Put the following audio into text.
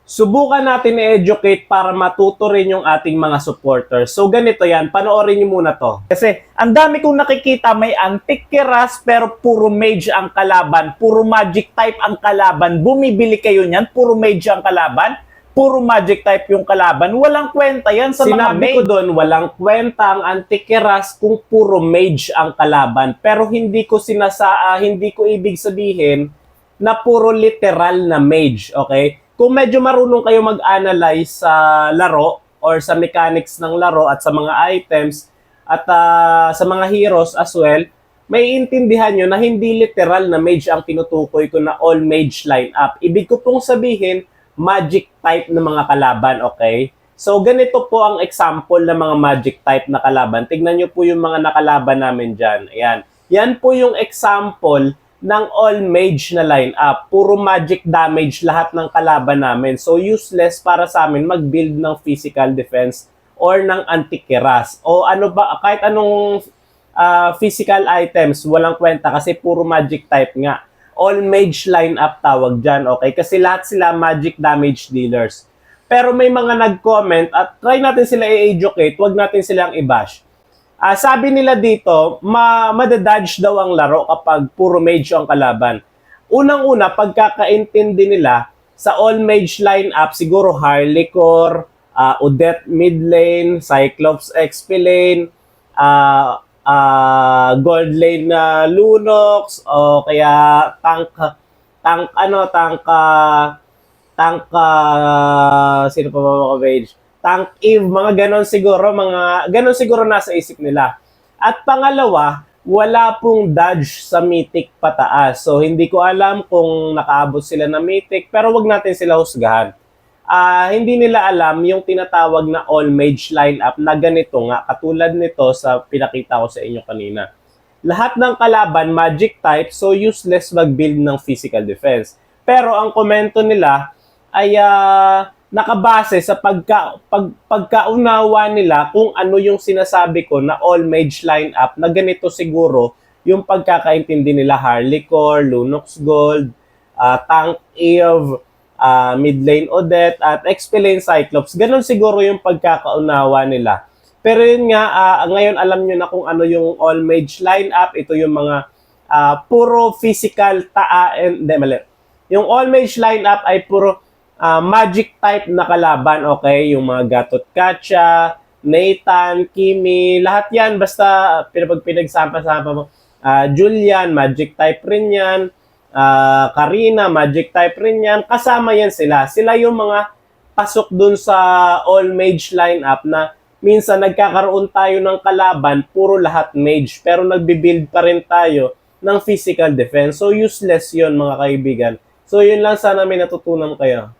Subukan natin i-educate para matuto rin yung ating mga supporters. So ganito yan, panoorin niyo muna to. Kasi ang dami kong nakikita may Antikyras pero puro mage ang kalaban, puro magic type ang kalaban. Bumibili kayo niyan, puro mage ang kalaban, puro magic type yung kalaban. Walang kwenta yan sa mga Sinabi mage. ko doon, walang kwenta ang Antikyras kung puro mage ang kalaban. Pero hindi ko hindi ko ibig sabihin na puro literal na mage, okay? Kung medyo marunong kayo mag-analyze sa laro or sa mechanics ng laro at sa mga items at sa mga heroes as well, may intindihan nyo na hindi literal na mage ang tinutukoy ko na all mage lineup. Ibig ko pong sabihin, magic type na mga kalaban, okay? So, ganito po ang example ng mga magic type na kalaban. Tignan nyo po yung mga nakalaban namin dyan. Ayan. Yan po yung example ng all mage na lineup. Puro magic damage lahat ng kalaban namin. So, useless para sa amin mag-build ng physical defense or ng Antikyras. O ano ba, kahit anong physical items, walang kwenta kasi puro magic type nga. All mage lineup tawag dyan, okay? Kasi lahat sila magic damage dealers. Pero may mga nag-comment at try natin sila i-educate, wag natin silang i-bash. Sabi nila dito, madadodge daw ang laro kapag puro mage ang kalaban. Unang-una, pagkakaintindi nila, sa all mage lineup, siguro Harlequin, Odette mid lane, Cyclops XP lane, gold lane na Lunox, o kaya sino pa ba mga mage? Tank Eve, mga ganon siguro nasa isip nila. At pangalawa, wala pong dodge sa Mythic pataas. So, hindi ko alam kung nakaabot sila na Mythic, pero wag natin sila husgahan. Hindi nila alam yung tinatawag na all mage lineup na ganito nga, katulad nito sa pinakita ko sa inyo kanina. Lahat ng kalaban, magic type, so useless mag-build ng physical defense. Pero ang komento nila ay nakabase sa pagkaunawa nila kung ano yung sinasabi ko na all mage lineup na ganito siguro yung pagkakaintindi nila Harlequin, Lunox Gold, Tank Eve, mid lane Odette at XP lane Cyclops. Ganon siguro yung pagkakaunawa nila. Pero yun nga, ngayon alam nyo na kung ano yung all mage lineup. Ito yung mga puro physical hindi, mali. Yung all mage lineup ay puro magic type na kalaban, okay? Yung mga Gatot Kacha, Nathan, Kimi, lahat yan. Basta pinagsama-sama mo. Julian, magic type rin yan. Karina, magic type rin yan. Kasama yan sila. Sila yung mga pasok dun sa all mage lineup na minsan nagkakaroon tayo ng kalaban, puro lahat mage. Pero nagbibuild pa rin tayo ng physical defense. So useless yon mga kaibigan. So yun lang, sana may natutunan kayo.